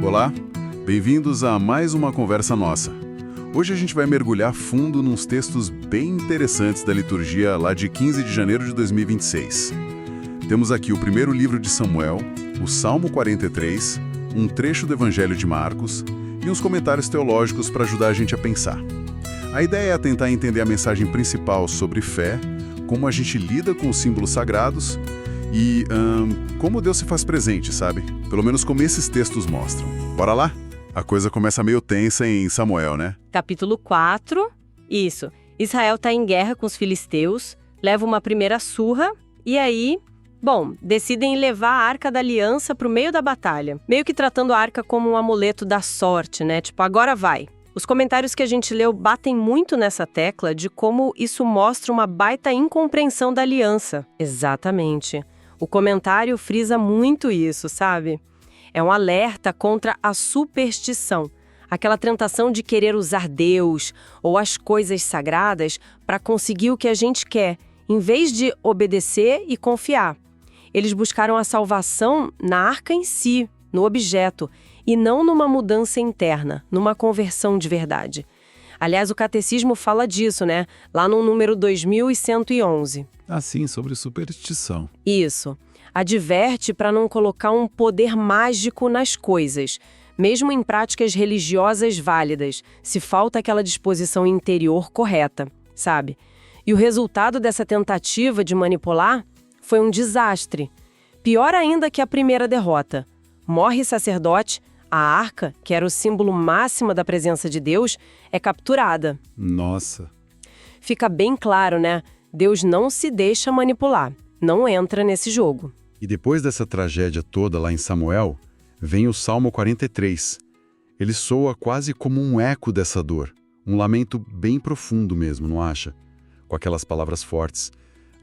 Olá, bem-vindos a mais uma conversa nossa. Hoje a gente vai mergulhar fundo nos textos bem interessantes da liturgia lá de 15 de janeiro de 2026. Temos aqui o primeiro livro de Samuel, o Salmo 43, um trecho do Evangelho de Marcos e uns comentários teológicos para ajudar a gente a pensar. A ideia é tentar entender a mensagem principal sobre fé, como a gente lida com os símbolos sagrados e como Deus se faz presente, sabe? Pelo menos como esses textos mostram. Bora lá? A coisa começa meio tensa em Samuel, né? Capítulo 4, isso. Israel está em guerra com os filisteus, leva uma primeira surra e aí, decidem levar a Arca da Aliança para o meio da batalha. Meio que tratando a arca como um amuleto da sorte, né? Tipo, agora vai. Os comentários que a gente leu batem muito nessa tecla de como isso mostra uma baita incompreensão da aliança. Exatamente. O comentário frisa muito isso, sabe? É um alerta contra a superstição, aquela tentação de querer usar Deus ou as coisas sagradas para conseguir o que a gente quer, em vez de obedecer e confiar. Eles buscaram a salvação na arca em si, no objeto, e não numa mudança interna, numa conversão de verdade. Aliás, o catecismo fala disso, né? Lá no número 2111. Ah, sim, sobre superstição. Isso. Adverte para não colocar um poder mágico nas coisas, mesmo em práticas religiosas válidas, se falta aquela disposição interior correta, sabe? E o resultado dessa tentativa de manipular foi um desastre. Pior ainda que a primeira derrota. Morre sacerdote, a arca, que era o símbolo máximo da presença de Deus, é capturada. Nossa. Fica bem claro, né? Deus não se deixa manipular, não entra nesse jogo. E depois dessa tragédia toda lá em Samuel, vem o Salmo 43. Ele soa quase como um eco dessa dor, um lamento bem profundo mesmo, não acha? Com aquelas palavras fortes.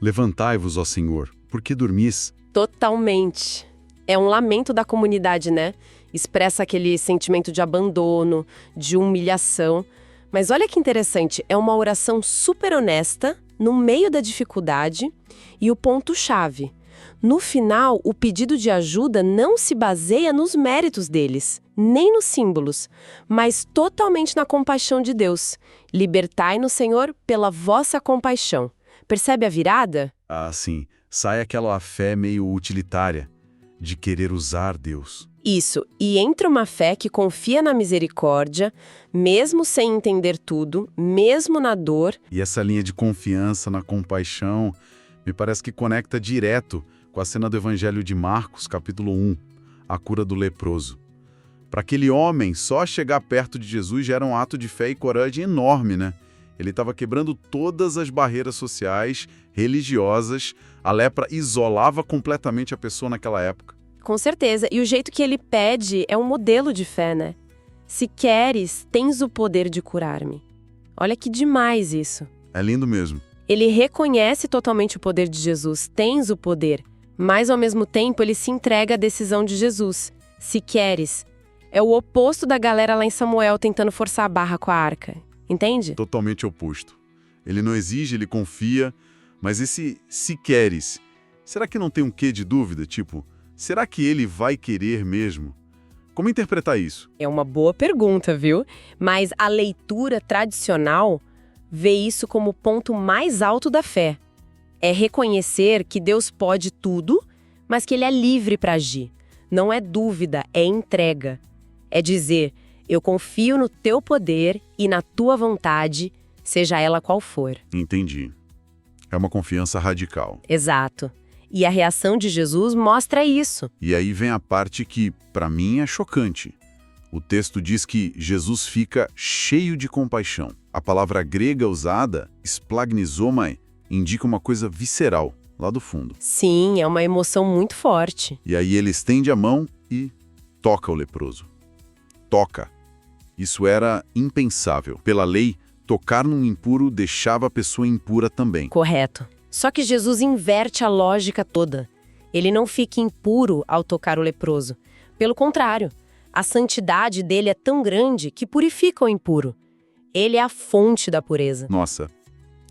Levantai-vos, ó Senhor, por que dormis? Totalmente. É um lamento da comunidade, né? Expressa aquele sentimento de abandono, de humilhação. Mas olha que interessante, é uma oração super honesta, no meio da dificuldade, e o ponto-chave. No final, o pedido de ajuda não se baseia nos méritos deles, nem nos símbolos, mas totalmente na compaixão de Deus. Libertai-nos, Senhor, pela vossa compaixão. Percebe a virada? Ah, sim. Sai aquela fé meio utilitária, de querer usar Deus. Isso, e entra uma fé que confia na misericórdia, mesmo sem entender tudo, mesmo na dor. E essa linha de confiança na compaixão me parece que conecta direto com a cena do Evangelho de Marcos, capítulo 1, a cura do leproso. Para aquele homem, só chegar perto de Jesus já era um ato de fé e coragem enorme, né? Ele estava quebrando todas as barreiras sociais, religiosas. A lepra isolava completamente a pessoa naquela época. Com certeza. E o jeito que ele pede é um modelo de fé, né? Se queres, tens o poder de curar-me. Olha que demais isso. É lindo mesmo. Ele reconhece totalmente o poder de Jesus, tens o poder. Mas, ao mesmo tempo, ele se entrega à decisão de Jesus. Se queres. É o oposto da galera lá em Samuel tentando forçar a barra com a arca. Entende? Totalmente oposto. Ele não exige, ele confia, mas esse se queres, será que não tem um quê de dúvida? Tipo, será que ele vai querer mesmo? Como interpretar isso? É uma boa pergunta, viu? Mas a leitura tradicional vê isso como o ponto mais alto da fé. É reconhecer que Deus pode tudo, mas que ele é livre para agir. Não é dúvida, é entrega. É dizer, eu confio no teu poder e na tua vontade, seja ela qual for. Entendi. É uma confiança radical. Exato. E a reação de Jesus mostra isso. E aí vem a parte que, para mim, é chocante. O texto diz que Jesus fica cheio de compaixão. A palavra grega usada, splagnizomai, indica uma coisa visceral, lá do fundo. Sim, é uma emoção muito forte. E aí ele estende a mão e toca o leproso. Toca. Isso era impensável. Pela lei, tocar num impuro deixava a pessoa impura também. Correto. Só que Jesus inverte a lógica toda. Ele não fica impuro ao tocar o leproso. Pelo contrário, a santidade dele é tão grande que purifica o impuro. Ele é a fonte da pureza. Nossa,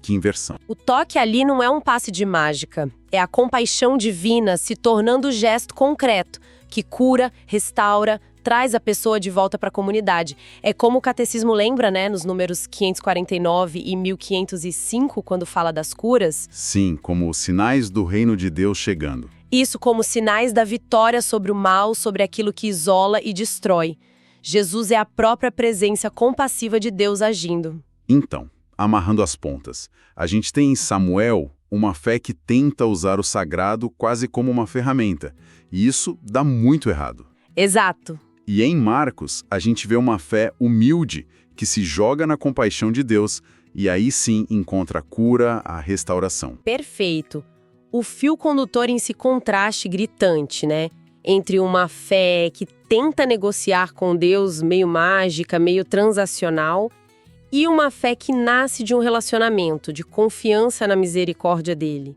que inversão. O toque ali não é um passe de mágica. É a compaixão divina se tornando gesto concreto, que cura, restaura, traz a pessoa de volta para a comunidade. É como o catecismo lembra, né, nos números 549 e 1505, quando fala das curas. Sim, como os sinais do reino de Deus chegando. Isso como sinais da vitória sobre o mal, sobre aquilo que isola e destrói. Jesus é a própria presença compassiva de Deus agindo. Então, amarrando as pontas, a gente tem em Samuel uma fé que tenta usar o sagrado quase como uma ferramenta, e isso dá muito errado. Exato. E em Marcos, a gente vê uma fé humilde que se joga na compaixão de Deus e aí sim encontra a cura, a restauração. Perfeito. O fio condutor em esse contraste gritante, né? Entre uma fé que tenta negociar com Deus meio mágica, meio transacional, e uma fé que nasce de um relacionamento, de confiança na misericórdia dele.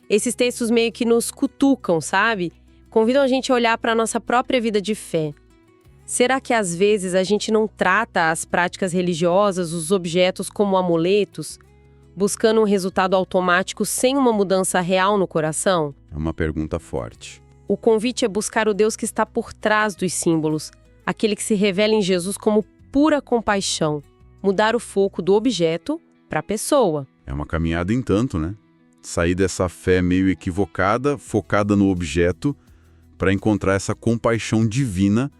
Esses textos meio que nos cutucam, sabe? Convidam a gente a olhar para a nossa própria vida de fé. Será que às vezes a gente não trata as práticas religiosas, os objetos como amuletos, buscando um resultado automático sem uma mudança real no coração? É uma pergunta forte. O convite é buscar o Deus que está por trás dos símbolos, aquele que se revela em Jesus como pura compaixão. Mudar o foco do objeto para a pessoa. É uma caminhada em tanto, né? Sair dessa fé meio equivocada, focada no objeto, para encontrar essa compaixão divina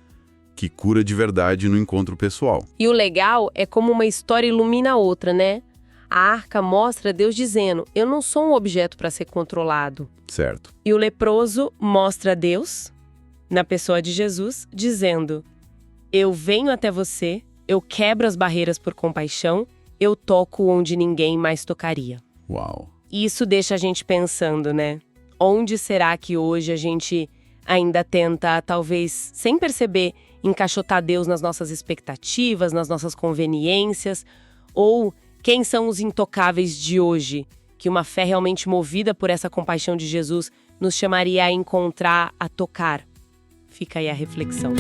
que cura de verdade no encontro pessoal. E o legal é como uma história ilumina a outra, né? A arca mostra Deus dizendo, eu não sou um objeto para ser controlado. Certo. E o leproso mostra Deus, na pessoa de Jesus, dizendo, eu venho até você, eu quebro as barreiras por compaixão, eu toco onde ninguém mais tocaria. Uau! Isso deixa a gente pensando, né? Onde será que hoje a gente ainda tenta, talvez, sem perceber, encaixotar Deus nas nossas expectativas, nas nossas conveniências? Ou quem são os intocáveis de hoje, que uma fé realmente movida por essa compaixão de Jesus nos chamaria a encontrar, a tocar? Fica aí a reflexão.